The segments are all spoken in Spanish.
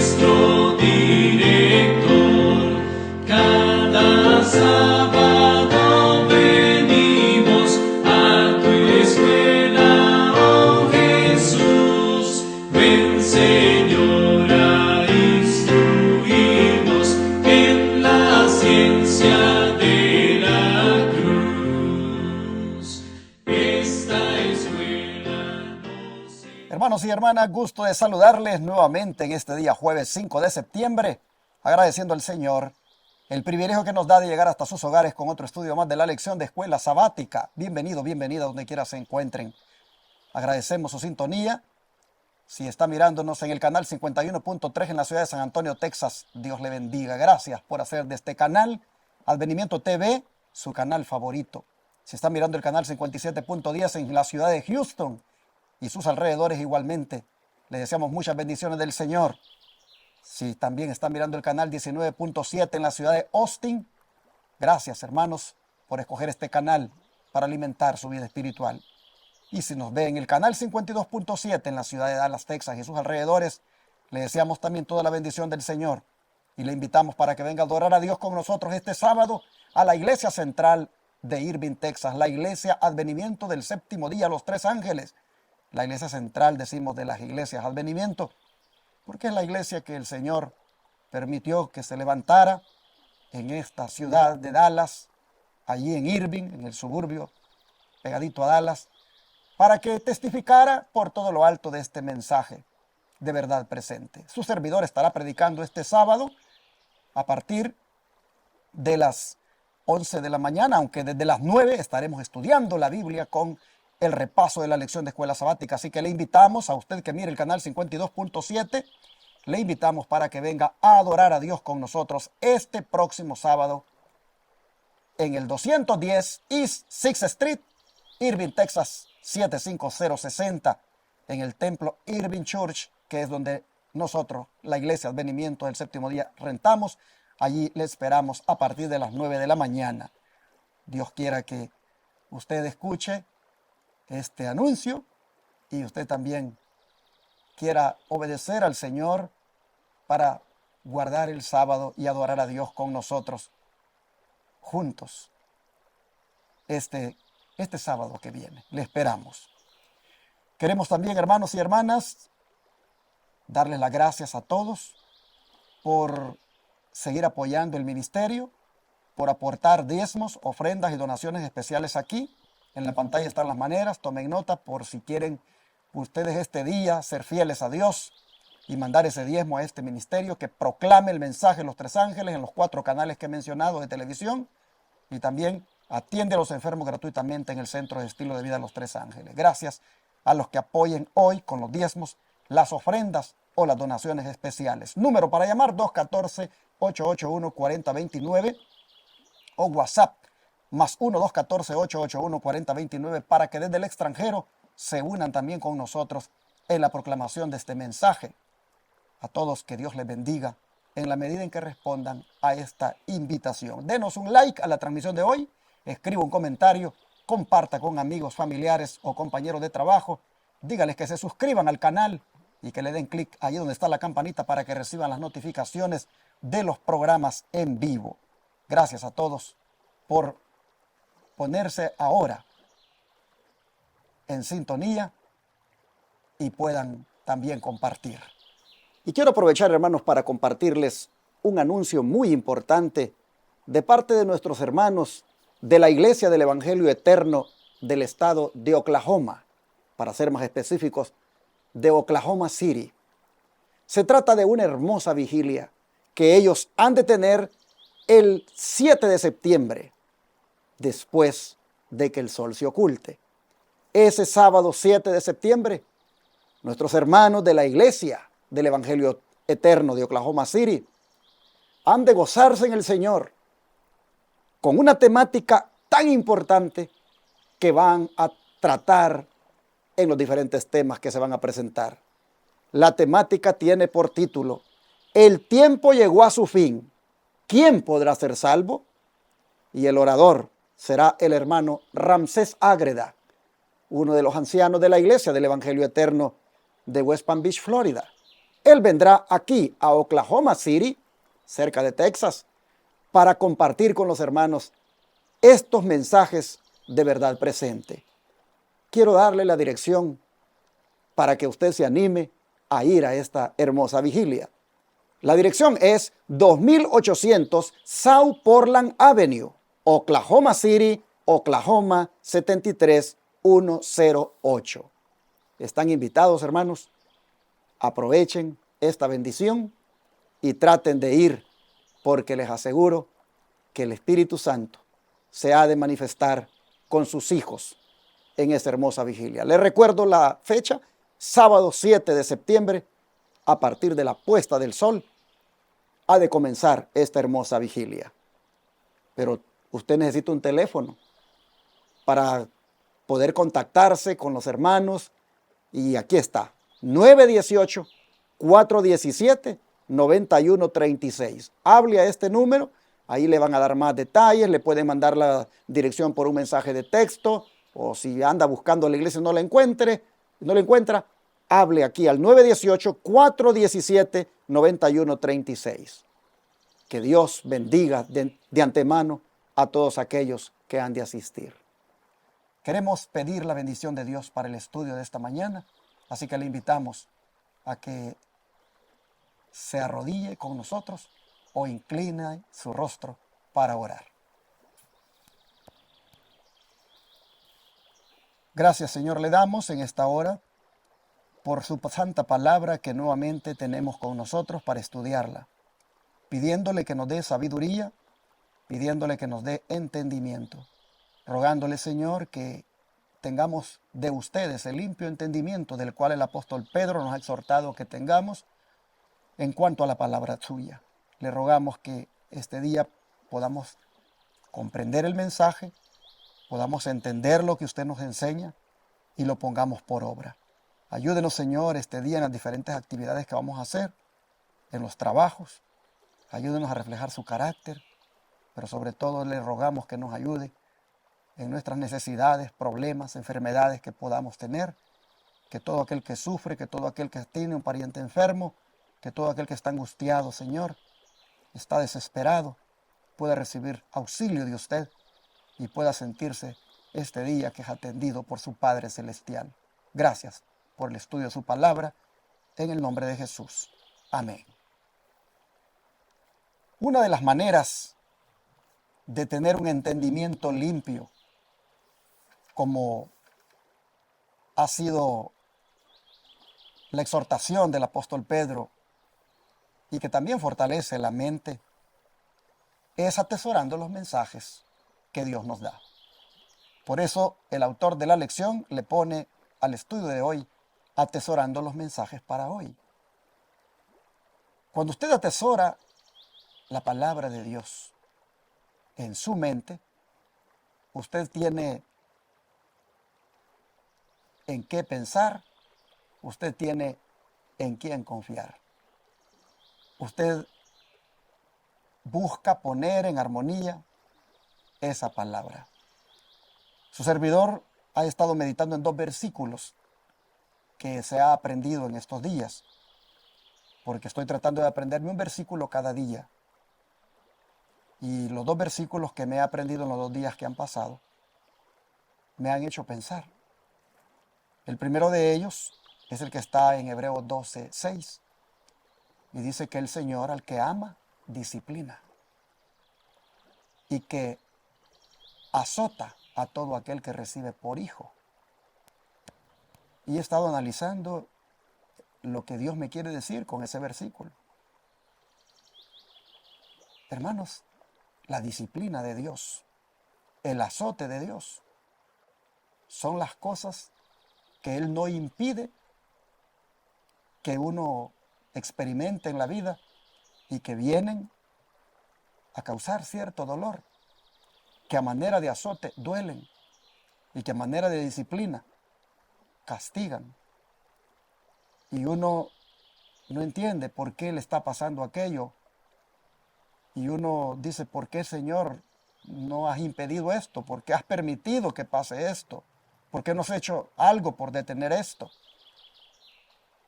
nuestro director. Cada sábado venimos a tu escuela, oh Jesús. Ven, Señor, a instruirnos en la ciencia de la cruz. Esta escuela nos... Hermanos y hermanas, gusto de saludarles nuevamente en este día jueves 5 de septiembre, agradeciendo al Señor el privilegio que nos da de llegar hasta sus hogares con otro estudio más de la lección de escuela sabática. Bienvenido, bienvenida donde quiera se encuentren. Agradecemos su sintonía. Si está mirándonos en el canal 51.3 en la ciudad de San Antonio, Texas, Dios le bendiga. Gracias por hacer de este canal Advenimiento TV su canal favorito. Si está mirando el canal 57.10 en la ciudad de Houston y sus alrededores igualmente, le deseamos muchas bendiciones del Señor. Si también está mirando el canal 19.7 en la ciudad de Austin, gracias hermanos por escoger este canal para alimentar su vida espiritual. Y si nos ve en el canal 52.7 en la ciudad de Dallas, Texas y sus alrededores, le deseamos también toda la bendición del Señor. Y le invitamos para que venga a adorar a Dios con nosotros este sábado a la iglesia central de Irving, Texas, la iglesia Advenimiento del Séptimo Día, los Tres Ángeles. La iglesia central, decimos, de las iglesias Advenimiento, porque es la iglesia que el Señor permitió que se levantara en esta ciudad de Dallas, allí en Irving, en el suburbio pegadito a Dallas, para que testificara por todo lo alto de este mensaje de verdad presente. Su servidor estará predicando este sábado a partir de las 11 de la mañana, aunque desde las 9 estaremos estudiando la Biblia con el repaso de la lección de escuela sabática. Así que le invitamos a usted que mire el canal 52.7, le invitamos para que venga a adorar a Dios con nosotros este próximo sábado en el 210 East 6th Street, Irving, Texas 75060, en el templo Irving Church, que es donde nosotros, la iglesia Advenimiento del Séptimo Día, rentamos. Allí le esperamos a partir de las 9 de la mañana. Dios quiera que usted escuche este anuncio y usted también quiera obedecer al Señor para guardar el sábado y adorar a Dios con nosotros juntos este sábado que viene. Le esperamos. Queremos también, hermanos y hermanas, darles las gracias a todos por seguir apoyando el ministerio, por aportar diezmos, ofrendas y donaciones especiales aquí. En la pantalla están las maneras, tomen nota por si quieren ustedes este día ser fieles a Dios y mandar ese diezmo a este ministerio que proclame el mensaje de los Tres Ángeles en los 4 canales que he mencionado de televisión, y también atiende a los enfermos gratuitamente en el Centro de Estilo de Vida Los Tres Ángeles. Gracias a los que apoyen hoy con los diezmos, las ofrendas o las donaciones especiales. Número para llamar 214-881-4029 o WhatsApp más 1-214-881-4029 para que desde el extranjero se unan también con nosotros en la proclamación de este mensaje. A todos que Dios les bendiga en la medida en que respondan a esta invitación. Denos un like a la transmisión de hoy, escriba un comentario, comparta con amigos, familiares o compañeros de trabajo, dígales que se suscriban al canal y que le den clic ahí donde está la campanita para que reciban las notificaciones de los programas en vivo. Gracias a todos por ponerse ahora en sintonía y puedan también compartir. Y quiero aprovechar, hermanos, para compartirles un anuncio muy importante de parte de nuestros hermanos de la Iglesia del Evangelio Eterno del estado de Oklahoma, para ser más específicos, de Oklahoma City. Se trata de una hermosa vigilia que ellos han de tener el 7 de septiembre, después de que el sol se oculte. Ese sábado 7 de septiembre, nuestros hermanos de la Iglesia del Evangelio Eterno de Oklahoma City han de gozarse en el Señor con una temática tan importante que van a tratar en los diferentes temas que se van a presentar. La temática tiene por título: El tiempo llegó a su fin. ¿Quién podrá ser salvo? Y el orador será el hermano Ramsés Ágreda, uno de los ancianos de la Iglesia del Evangelio Eterno de West Palm Beach, Florida. Él vendrá aquí a Oklahoma City, cerca de Texas, para compartir con los hermanos estos mensajes de verdad presente. Quiero darle la dirección para que usted se anime a ir a esta hermosa vigilia. La dirección es 2800 South Portland Avenue, Oklahoma City, Oklahoma 73108. Están invitados, hermanos. Aprovechen esta bendición y traten de ir, porque les aseguro que el Espíritu Santo se ha de manifestar con sus hijos en esta hermosa vigilia. Les recuerdo la fecha, sábado 7 de septiembre, a partir de la puesta del sol, ha de comenzar esta hermosa vigilia. Pero usted necesita un teléfono para poder contactarse con los hermanos, y aquí está, 918-417-9136. Hable a este número, ahí le van a dar más detalles, le pueden mandar la dirección por un mensaje de texto, o si anda buscando la iglesia y no la encuentra, hable aquí al 918-417-9136. Que Dios bendiga de antemano a todos aquellos que han de asistir. Queremos pedir la bendición de Dios para el estudio de esta mañana, así que le invitamos a que se arrodille con nosotros o incline su rostro para orar. Gracias, Señor, le damos en esta hora por su santa palabra que nuevamente tenemos con nosotros para estudiarla, pidiéndole que nos dé sabiduría, pidiéndole que nos dé entendimiento, rogándole, Señor, que tengamos de ustedes el limpio entendimiento del cual el apóstol Pedro nos ha exhortado que tengamos en cuanto a la palabra suya. Le rogamos que este día podamos comprender el mensaje, podamos entender lo que usted nos enseña y lo pongamos por obra. Ayúdenos, Señor, este día en las diferentes actividades que vamos a hacer, en los trabajos. Ayúdenos a reflejar su carácter, pero sobre todo le rogamos que nos ayude en nuestras necesidades, problemas, enfermedades que podamos tener, que todo aquel que sufre, que todo aquel que tiene un pariente enfermo, que todo aquel que está angustiado, Señor, está desesperado, pueda recibir auxilio de usted y pueda sentirse este día que es atendido por su Padre Celestial. Gracias por el estudio de su palabra, en el nombre de Jesús. Amén. Una de las maneras de tener un entendimiento limpio, como ha sido la exhortación del apóstol Pedro, y que también fortalece la mente, es atesorando los mensajes que Dios nos da. Por eso el autor de la lección le pone al estudio de hoy, atesorando los mensajes para hoy. Cuando usted atesora la palabra de Dios en su mente, usted tiene en qué pensar, usted tiene en quién confiar. Usted busca poner en armonía esa palabra. Su servidor ha estado meditando en 2 versículos que se ha aprendido en estos días, porque estoy tratando de aprenderme un versículo cada día. Y los 2 versículos que me he aprendido en los 2 días que han pasado me han hecho pensar. El primero de ellos es el que está en Hebreos 12:6 y dice que el Señor al que ama disciplina y que azota a todo aquel que recibe por hijo. Y he estado analizando lo que Dios me quiere decir con ese versículo. Hermanos, la disciplina de Dios, el azote de Dios, son las cosas que Él no impide que uno experimente en la vida y que vienen a causar cierto dolor, que a manera de azote duelen y que a manera de disciplina castigan. Y uno no entiende por qué le está pasando aquello. Y uno dice, ¿por qué, Señor, no has impedido esto? ¿Por qué has permitido que pase esto? ¿Por qué no has hecho algo por detener esto?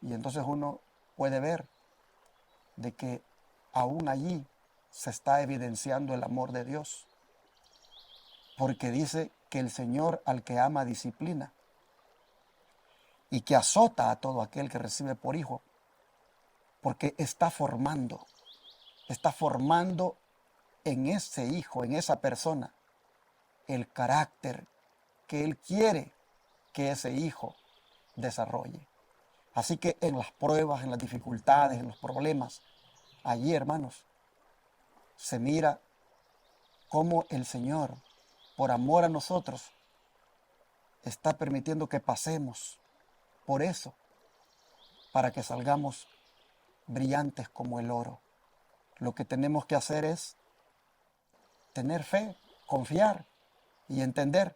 Y entonces uno puede ver de que aún allí se está evidenciando el amor de Dios, porque dice que el Señor al que ama disciplina y que azota a todo aquel que recibe por hijo, porque está formando en ese hijo, en esa persona, el carácter que Él quiere que ese hijo desarrolle. Así que en las pruebas, en las dificultades, en los problemas, allí, hermanos, se mira cómo el Señor, por amor a nosotros, está permitiendo que pasemos por eso, para que salgamos brillantes como el oro. Lo que tenemos que hacer es tener fe, confiar y entender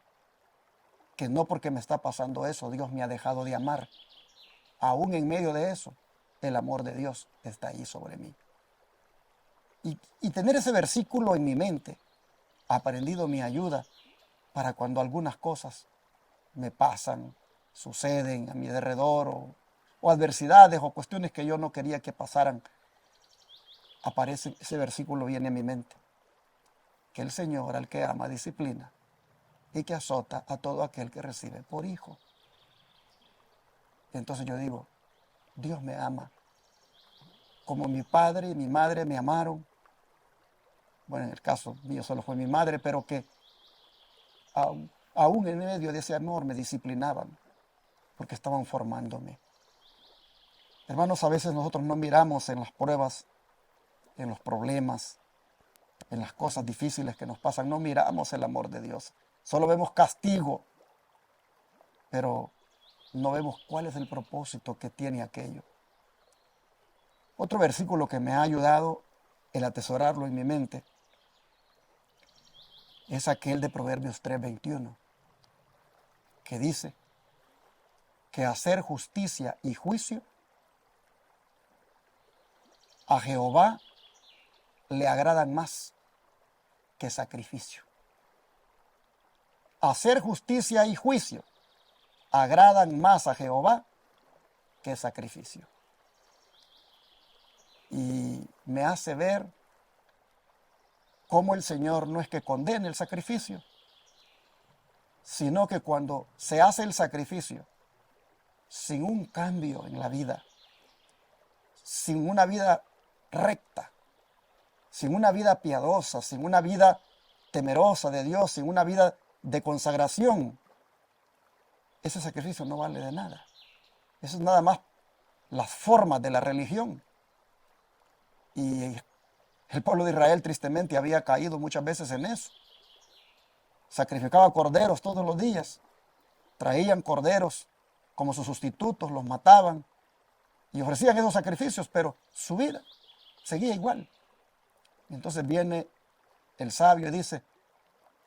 que no porque me está pasando eso, Dios me ha dejado de amar. Aún en medio de eso, el amor de Dios está ahí sobre mí. Y tener ese versículo en mi mente, aprendido mi ayuda para cuando algunas cosas me pasan, suceden a mi alrededor, o adversidades o cuestiones que yo no quería que pasaran, aparece ese versículo, viene a mi mente, que el Señor al que ama disciplina y que azota a todo aquel que recibe por hijo. Entonces yo digo, Dios me ama, como mi padre y mi madre me amaron. Bueno, en el caso mío solo fue mi madre, pero que aún en medio de ese amor me disciplinaban, porque estaban formándome. Hermanos, a veces nosotros no miramos en las pruebas, en los problemas, en las cosas difíciles que nos pasan, no miramos el amor de Dios. Solo vemos castigo, pero no vemos cuál es el propósito que tiene aquello. Otro versículo que me ha ayudado el atesorarlo en mi mente es aquel de Proverbios 3:21, que dice que hacer justicia y juicio a Jehová le agradan más que sacrificio. Hacer justicia y juicio agradan más a Jehová que sacrificio. Y me hace ver cómo el Señor no es que condene el sacrificio, sino que cuando se hace el sacrificio sin un cambio en la vida, sin una vida recta, sin una vida piadosa, sin una vida temerosa de Dios, sin una vida de consagración, ese sacrificio no vale de nada. Eso es nada más las formas de la religión. Y el pueblo de Israel tristemente había caído muchas veces en eso. Sacrificaba corderos todos los días. Traían corderos como sus sustitutos, los mataban y ofrecían esos sacrificios, pero su vida seguía igual. Y entonces viene el sabio y dice,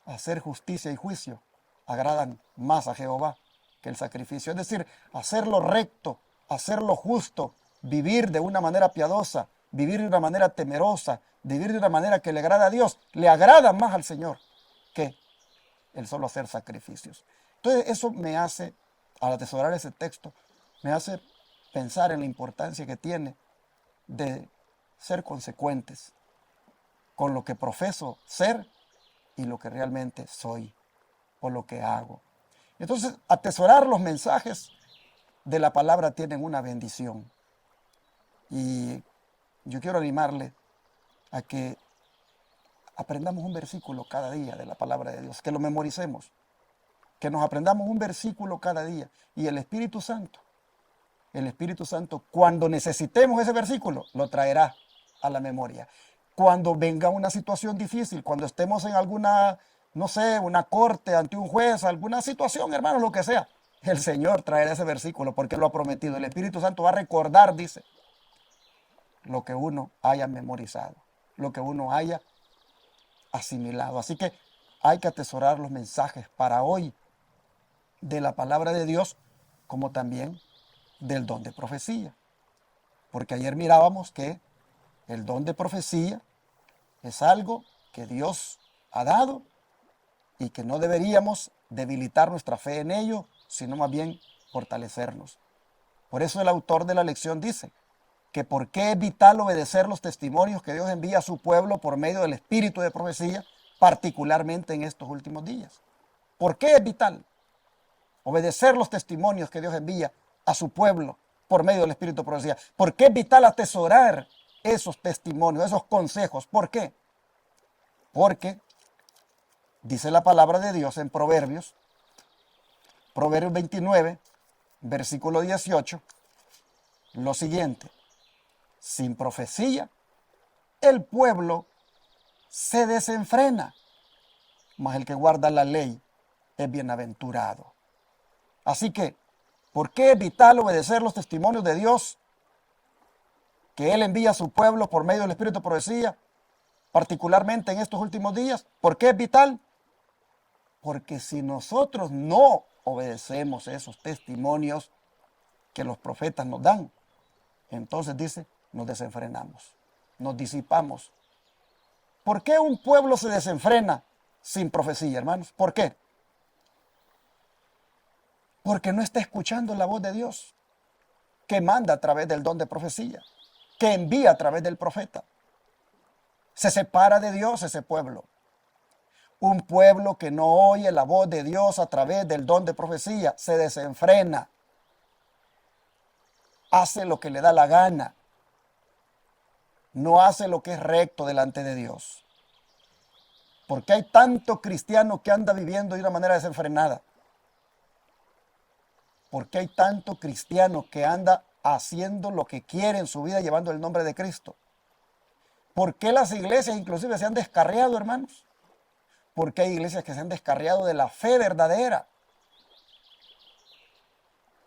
hacer justicia y juicio agradan más a Jehová que el sacrificio. Es decir, hacerlo recto, hacerlo justo, vivir de una manera piadosa, vivir de una manera temerosa, vivir de una manera que le agrada a Dios, le agrada más al Señor que el solo hacer sacrificios. Entonces eso me hace, al atesorar ese texto, me hace pensar en la importancia que tiene de ser consecuentes con lo que profeso ser y lo que realmente soy o lo que hago. Entonces, atesorar los mensajes de la palabra tienen una bendición. Y yo quiero animarle a que aprendamos un versículo cada día de la palabra de Dios, que lo memoricemos, que nos aprendamos un versículo cada día. Y el Espíritu Santo, cuando necesitemos ese versículo, lo traerá a la memoria. Cuando venga una situación difícil, cuando estemos en alguna, no sé, una corte, ante un juez, alguna situación, hermano, lo que sea, el Señor traerá ese versículo porque lo ha prometido. El Espíritu Santo va a recordar, dice, lo que uno haya memorizado, lo que uno haya asimilado. Así que hay que atesorar los mensajes para hoy de la palabra de Dios, como también del don de profecía. Porque ayer mirábamos que el don de profecía es algo que Dios ha dado y que no deberíamos debilitar nuestra fe en ello, sino más bien fortalecernos. Por eso el autor de la lección dice que por qué es vital obedecer los testimonios que Dios envía a su pueblo por medio del espíritu de profecía, particularmente en estos últimos días. ¿Por qué es vital obedecer los testimonios que Dios envía a su pueblo por medio del espíritu de profecía? ¿Por qué es vital atesorar esos testimonios, esos consejos? ¿Por qué? Porque dice la palabra de Dios en Proverbios 29, versículo 18, lo siguiente: sin profecía, el pueblo se desenfrena, mas el que guarda la ley es bienaventurado. Así que, ¿por qué es vital obedecer los testimonios de Dios que Él envía a su pueblo por medio del espíritu de profecía, particularmente en estos últimos días? ¿Por qué es vital? Porque si nosotros no obedecemos esos testimonios que los profetas nos dan, entonces dice, nos desenfrenamos, nos disipamos. ¿Por qué un pueblo se desenfrena sin profecía, hermanos? ¿Por qué? Porque no está escuchando la voz de Dios, que manda a través del don de profecía, que envía a través del profeta. Se separa de Dios ese pueblo. Un pueblo que no oye la voz de Dios a través del don de profecía se desenfrena, hace lo que le da la gana, no hace lo que es recto delante de Dios. Porque hay tanto cristiano que anda viviendo de una manera desenfrenada. Porque hay tanto cristiano que anda haciendo lo que quiere en su vida llevando el nombre de Cristo. ¿Por qué las iglesias inclusive se han descarriado, hermanos? Porque hay iglesias que se han descarriado de la fe verdadera.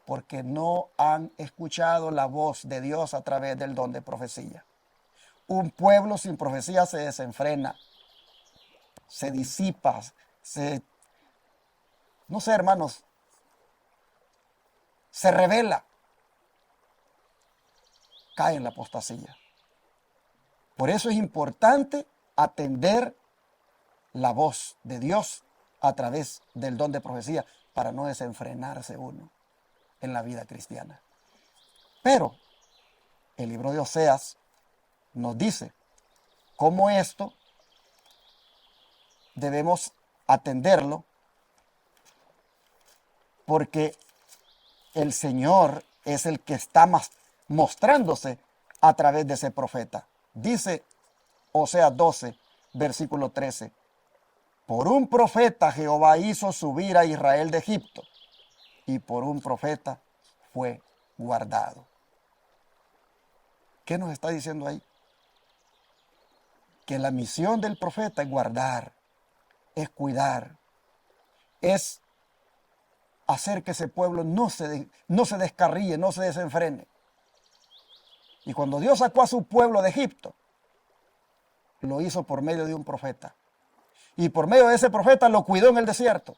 Porque no han escuchado la voz de Dios a través del don de profecía. Un pueblo sin profecía se desenfrena, se disipa, no sé, hermanos, se revela, cae en la apostasía. Por eso es importante atender la voz de Dios a través del don de profecía para no desenfrenarse uno en la vida cristiana. Pero el libro de Oseas nos dice cómo esto debemos atenderlo, porque el Señor es el que está mostrándose a través de ese profeta. Dice Oseas 12, versículo 13. Por un profeta Jehová hizo subir a Israel de Egipto, y por un profeta fue guardado. ¿Qué nos está diciendo ahí? Que la misión del profeta es guardar, es cuidar, es hacer que ese pueblo no se descarríe, no se desenfrene. Y cuando Dios sacó a su pueblo de Egipto, lo hizo por medio de un profeta. Y por medio de ese profeta lo cuidó en el desierto.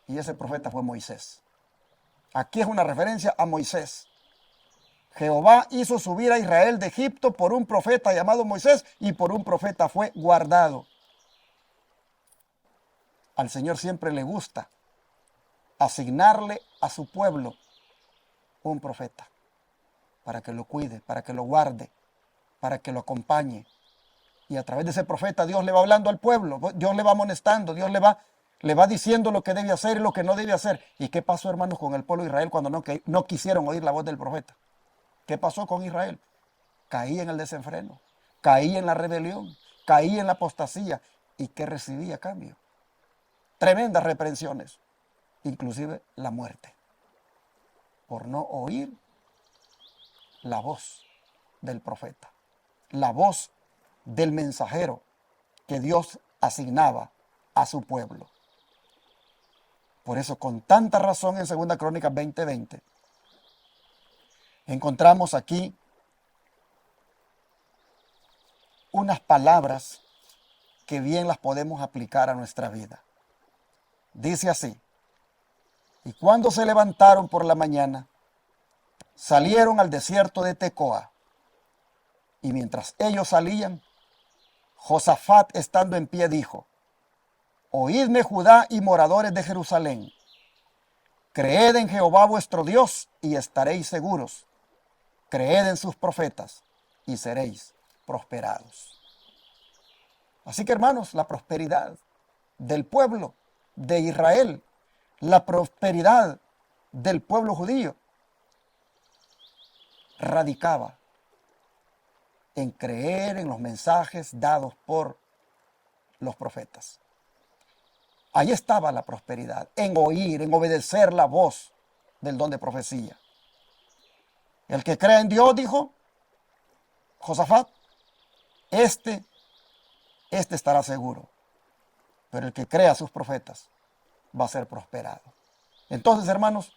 Y ese profeta fue Moisés. Aquí es una referencia a Moisés. Jehová hizo subir a Israel de Egipto por un profeta llamado Moisés, y por un profeta fue guardado. Al Señor siempre le gusta asignarle a su pueblo un profeta para que lo cuide, para que lo guarde, para que lo acompañe. Y a través de ese profeta Dios le va hablando al pueblo, Dios le va amonestando, Dios le va diciendo lo que debe hacer y lo que no debe hacer. ¿Y qué pasó, hermanos, con el pueblo de Israel cuando no quisieron oír la voz del profeta? ¿Qué pasó con Israel? Caía en el desenfreno, caía en la rebelión, caía en la apostasía. ¿Y qué recibía a cambio? Tremendas reprensiones, inclusive la muerte, por no oír la voz del profeta, la voz del mensajero que Dios asignaba a su pueblo. Por eso, con tanta razón, en 2 Crónicas 20:20, encontramos aquí unas palabras que bien las podemos aplicar a nuestra vida. Dice así: y cuando se levantaron por la mañana, salieron al desierto de Tecoa. Y mientras ellos salían, Josafat, estando en pie, dijo: oídme, Judá y moradores de Jerusalén, creed en Jehová vuestro Dios y estaréis seguros. creed en sus profetas y seréis prosperados. Así que, hermanos, la prosperidad del pueblo de Israel, la prosperidad del pueblo judío, radicaba en creer en los mensajes dados por los profetas. Ahí estaba la prosperidad, en oír, en obedecer la voz del don de profecía. El que crea en Dios, dijo Josafat, este estará seguro. Pero el que crea a sus profetas va a ser prosperado. Entonces, hermanos,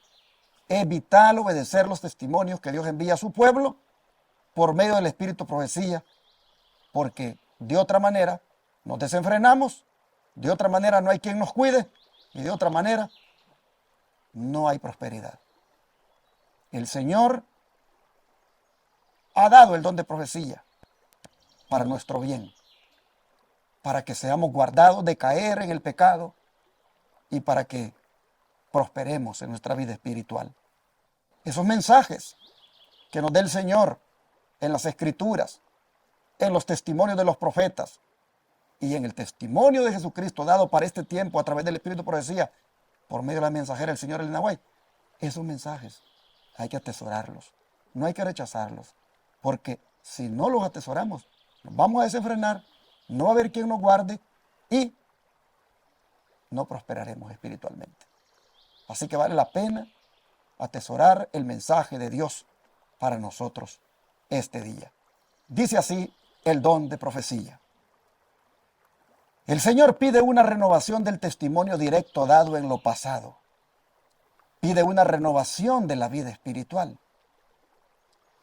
es vital obedecer los testimonios que Dios envía a su pueblo por medio del Espíritu de profecía, porque de otra manera nos desenfrenamos, de otra manera no hay quien nos cuide y de otra manera no hay prosperidad. El Señor ha dado el don de profecía para nuestro bien, para que seamos guardados de caer en el pecado y para que prosperemos en nuestra vida espiritual. Esos mensajes que nos dé el Señor en las Escrituras, en los testimonios de los profetas y en el testimonio de Jesucristo dado para este tiempo a través del Espíritu de profecía por medio de la mensajera del Señor Elena White, esos mensajes hay que atesorarlos, no hay que rechazarlos, porque si no los atesoramos, nos vamos a desenfrenar, no va a haber quien nos guarde y no prosperaremos espiritualmente. Así que vale la pena atesorar el mensaje de Dios para nosotros este día. Dice así el don de profecía. El Señor pide una renovación del testimonio directo dado en lo pasado. Pide una renovación de la vida espiritual.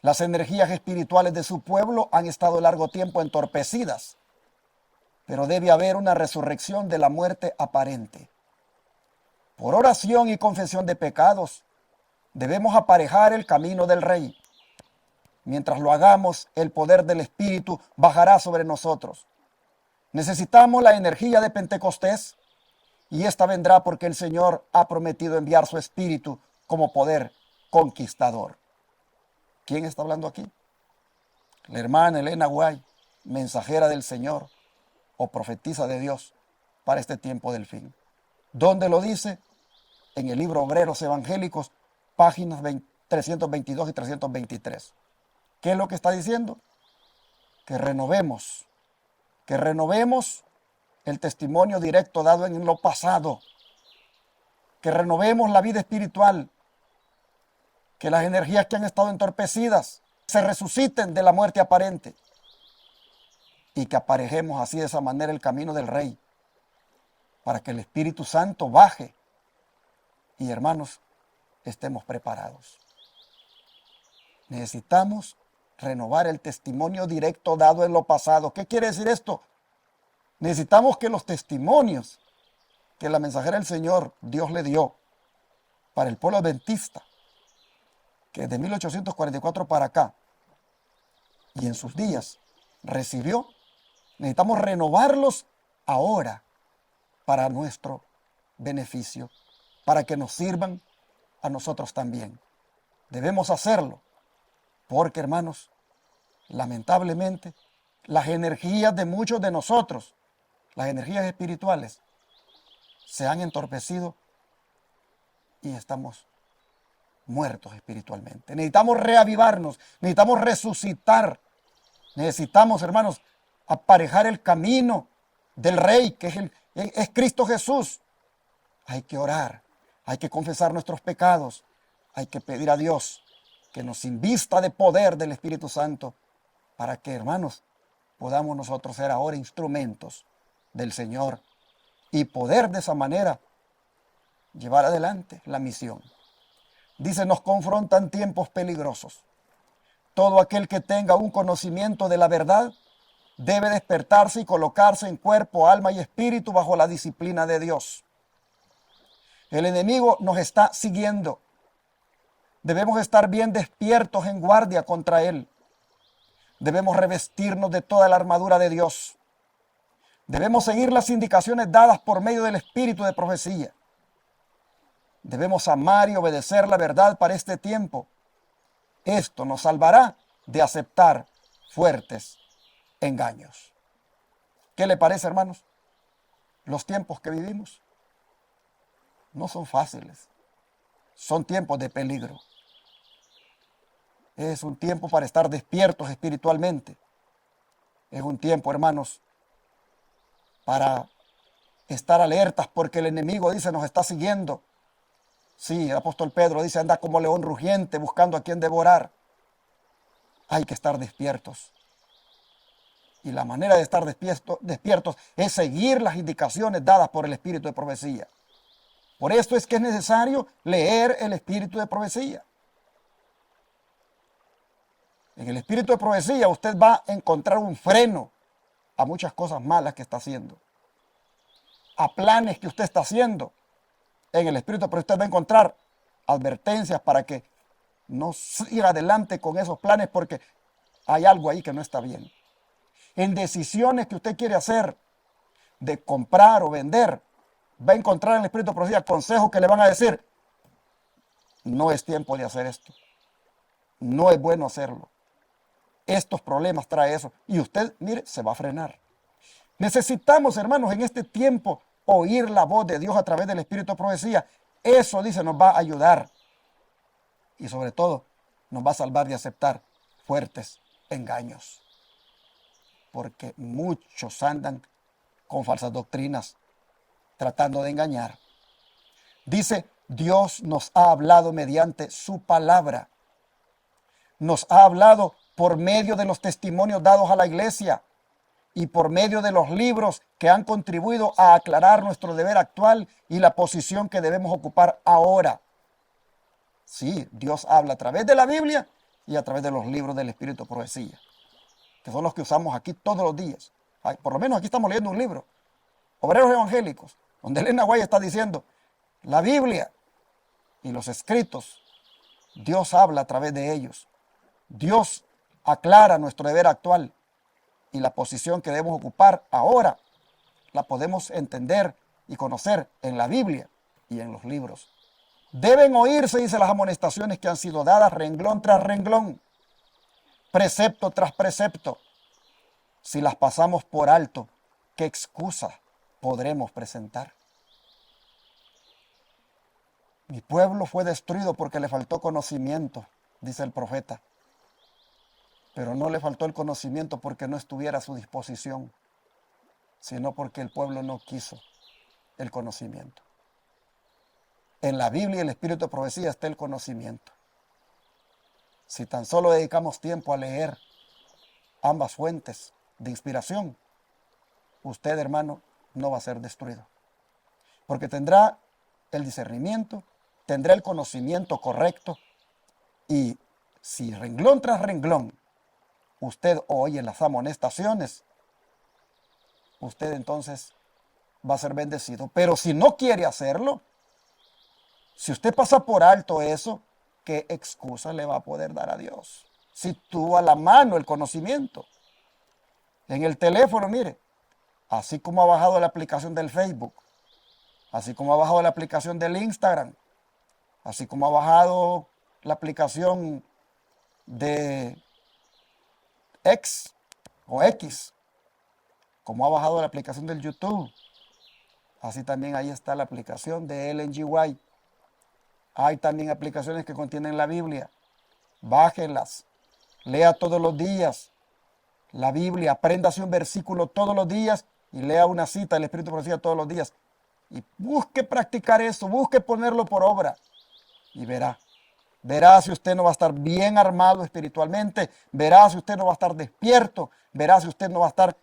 Las energías espirituales de su pueblo han estado largo tiempo entorpecidas, pero debe haber una resurrección de la muerte aparente. Por oración y confesión de pecados, debemos aparejar el camino del Rey. Mientras lo hagamos, el poder del Espíritu bajará sobre nosotros. Necesitamos la energía de Pentecostés y esta vendrá porque el Señor ha prometido enviar su Espíritu como poder conquistador. ¿Quién está hablando aquí? La hermana Elena White, mensajera del Señor o profetisa de Dios para este tiempo del fin. ¿Dónde lo dice? En el libro Obreros Evangélicos, páginas 322 y 323. ¿Qué es lo que está diciendo? Que renovemos el testimonio directo dado en lo pasado, que renovemos la vida espiritual, que las energías que han estado entorpecidas se resuciten de la muerte aparente y que aparejemos así de esa manera el camino del Rey para que el Espíritu Santo baje y, hermanos, estemos preparados. Necesitamos renovar el testimonio directo dado en lo pasado. ¿Qué quiere decir esto? Necesitamos que los testimonios que la mensajera del Señor Dios le dio para el pueblo adventista, que de 1844 para acá y en sus días recibió, necesitamos renovarlos ahora para nuestro beneficio, para que nos sirvan a nosotros también. Debemos hacerlo porque, hermanos, lamentablemente, las energías de muchos de nosotros, las energías espirituales, se han entorpecido y estamos muertos espiritualmente. Necesitamos reavivarnos, necesitamos resucitar, necesitamos, hermanos, aparejar el camino del Rey, que es Cristo Jesús. Hay que orar, hay que confesar nuestros pecados, hay que pedir a Dios que nos invista de poder del Espíritu Santo para que, hermanos, podamos nosotros ser ahora instrumentos del Señor y poder de esa manera llevar adelante la misión. Dice, nos confrontan tiempos peligrosos. Todo aquel que tenga un conocimiento de la verdad debe despertarse y colocarse en cuerpo, alma y espíritu bajo la disciplina de Dios. El enemigo nos está siguiendo. Debemos estar bien despiertos en guardia contra él. Debemos revestirnos de toda la armadura de Dios. Debemos seguir las indicaciones dadas por medio del Espíritu de profecía. Debemos amar y obedecer la verdad para este tiempo Esto nos salvará de aceptar fuertes engaños. ¿Qué le parece, hermanos? Los tiempos que vivimos no son fáciles. Son tiempos de peligro. Es un tiempo para estar despiertos espiritualmente. Es un tiempo, hermanos, para estar alertas porque el enemigo, dice, nos está siguiendo. Sí, el apóstol Pedro dice, anda como león rugiente buscando a quien devorar. Hay que estar despiertos. Y la manera de estar despiertos es seguir las indicaciones dadas por el espíritu de profecía. Por esto es que es necesario leer el espíritu de profecía. En el espíritu de profecía usted va a encontrar un freno a muchas cosas malas que está haciendo, a planes que usted está haciendo. En el espíritu de profecía usted va a encontrar advertencias para que no siga adelante con esos planes porque hay algo ahí que no está bien. En decisiones que usted quiere hacer de comprar o vender, va a encontrar en el espíritu de profecía consejos que le van a decir, no es tiempo de hacer esto, no es bueno hacerlo. Estos problemas trae eso. Y usted, mire, se va a frenar. Necesitamos, hermanos, en este tiempo oír la voz de Dios a través del espíritu de profecía. Eso, dice, nos va a ayudar. Y sobre todo, nos va a salvar de aceptar fuertes engaños. Porque muchos andan con falsas doctrinas, tratando de engañar. Dice, Dios nos ha hablado mediante su palabra. Nos ha hablado por medio de los testimonios dados a la iglesia y por medio de los libros que han contribuido a aclarar nuestro deber actual y la posición que debemos ocupar ahora. Sí, Dios habla a través de la Biblia y a través de los libros del Espíritu de Profecía, que son los que usamos aquí todos los días. Por lo menos aquí estamos leyendo un libro, Obreros Evangélicos, donde Elena White está diciendo, la Biblia y los escritos, Dios habla a través de ellos. Dios aclara nuestro deber actual y la posición que debemos ocupar ahora la podemos entender y conocer en la Biblia y en los libros. Deben oírse, dice, las amonestaciones que han sido dadas renglón tras renglón, precepto tras precepto. Si las pasamos por alto, ¿qué excusa podremos presentar? Mi pueblo fue destruido porque le faltó conocimiento, dice el profeta. Pero no le faltó el conocimiento porque no estuviera a su disposición, sino porque el pueblo no quiso el conocimiento. En la Biblia y el espíritu de profecía está el conocimiento. Si tan solo dedicamos tiempo a leer ambas fuentes de inspiración, usted, hermano, no va a ser destruido. Porque tendrá el discernimiento, tendrá el conocimiento correcto y si renglón tras renglón usted oye las amonestaciones, usted entonces va a ser bendecido. Pero si no quiere hacerlo, si usted pasa por alto eso, ¿qué excusa le va a poder dar a Dios? Si tuvo a la mano el conocimiento. En el teléfono, mire, así como ha bajado la aplicación del Facebook, así como ha bajado la aplicación del Instagram, así como ha bajado la aplicación de X o X, como ha bajado la aplicación del YouTube, así también ahí está la aplicación de Ellen G. White. Hay también aplicaciones que contienen la Biblia. Bájenlas, lea todos los días la Biblia, apréndase un versículo todos los días y lea una cita del Espíritu de Profecía todos los días. Y busque practicar eso, busque ponerlo por obra y verá. Verá si usted no va a estar bien armado espiritualmente, verá si usted no va a estar despierto, verá si usted no va a estar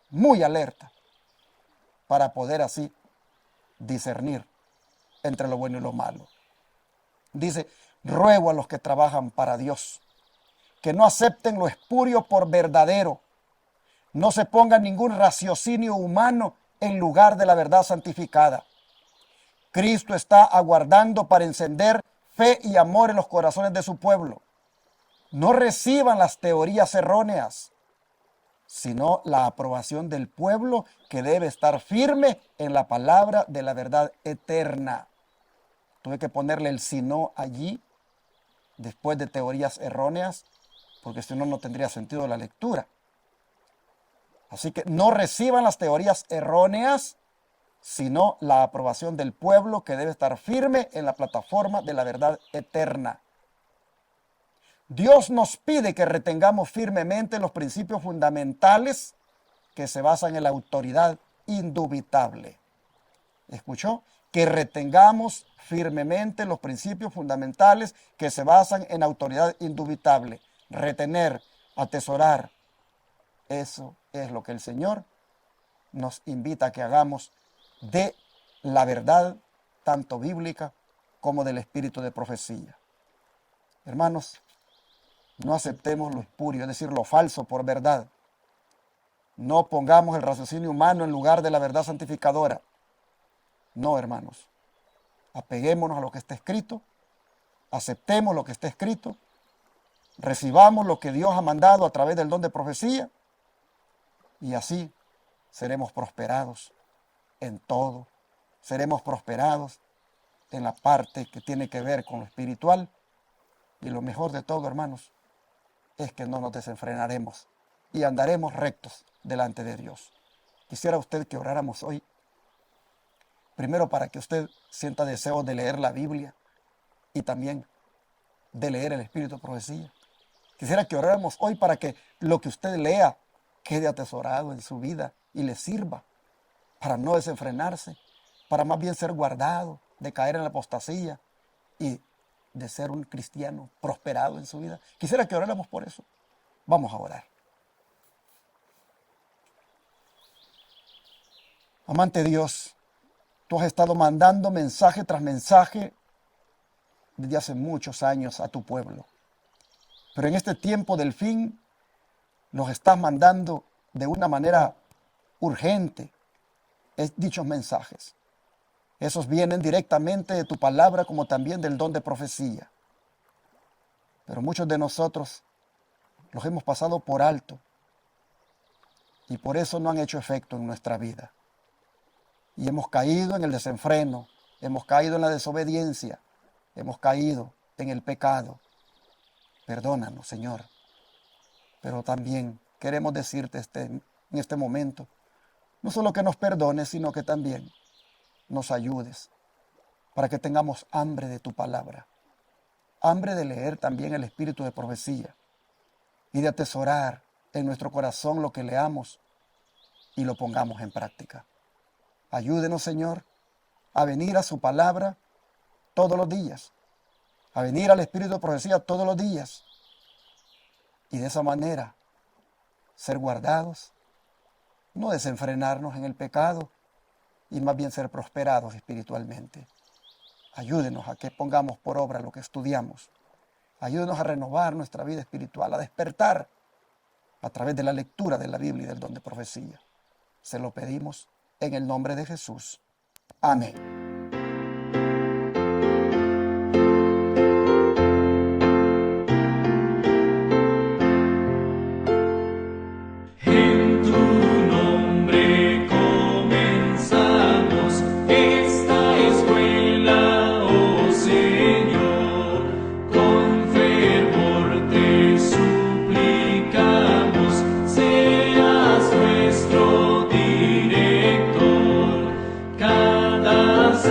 muy alerta para poder así discernir entre lo bueno y lo malo. Dice, ruego a los que trabajan para Dios, que no acepten lo espurio por verdadero, no se ponga ningún raciocinio humano en lugar de la verdad santificada. Cristo está aguardando para encender fe y amor en los corazones de su pueblo. No reciban las teorías erróneas, sino la aprobación del pueblo que debe estar firme en la palabra de la verdad eterna. Tuve que ponerle el sino allí, después de teorías erróneas, porque si no, no tendría sentido la lectura. Así que no reciban las teorías erróneas, sino la aprobación del pueblo que debe estar firme en la plataforma de la verdad eterna. Dios nos pide que retengamos firmemente los principios fundamentales que se basan en la autoridad indubitable. ¿Escuchó? Que retengamos firmemente los principios fundamentales que se basan en autoridad indubitable. Retener, atesorar. Eso es lo que el Señor nos invita a que hagamos de la verdad, tanto bíblica como del espíritu de profecía. Hermanos, no aceptemos lo espurio, es decir, lo falso por verdad. No pongamos el raciocinio humano en lugar de la verdad santificadora. No, hermanos. Apeguémonos a lo que está escrito, aceptemos lo que está escrito, recibamos lo que Dios ha mandado a través del don de profecía y así seremos prosperados en todo. Seremos prosperados en la parte que tiene que ver con lo espiritual y lo mejor de todo, hermanos, es que no nos desenfrenaremos y andaremos rectos delante de Dios. Quisiera usted que oráramos hoy, primero para que usted sienta deseo de leer la Biblia y también de leer el Espíritu de Profecía. Quisiera que oráramos hoy para que lo que usted lea quede atesorado en su vida y le sirva para no desenfrenarse, para más bien ser guardado de caer en la apostasía y de ser un cristiano prosperado en su vida. Quisiera que oráramos por eso. Vamos a orar. Amante Dios, tú has estado mandando mensaje tras mensaje desde hace muchos años a tu pueblo. Pero en este tiempo del fin, los estás mandando de una manera urgente dichos mensajes. Esos vienen directamente de tu palabra como también del don de profecía. Pero muchos de nosotros los hemos pasado por alto y por eso no han hecho efecto en nuestra vida. Y hemos caído en el desenfreno, hemos caído en la desobediencia, hemos caído en el pecado. Perdónanos, Señor. Pero también queremos decirte en este momento, no solo que nos perdones, sino que también nos ayudes para que tengamos hambre de tu palabra, hambre de leer también el espíritu de profecía y de atesorar en nuestro corazón lo que leamos y lo pongamos en práctica. Ayúdenos, Señor, a venir a su palabra todos los días, a venir al espíritu de profecía todos los días y de esa manera ser guardados, no desenfrenarnos en el pecado y más bien ser prosperados espiritualmente. Ayúdenos a que pongamos por obra lo que estudiamos. Ayúdenos a renovar nuestra vida espiritual, a despertar a través de la lectura de la Biblia y del don de profecía. Se lo pedimos en el nombre de Jesús. Amén. Cada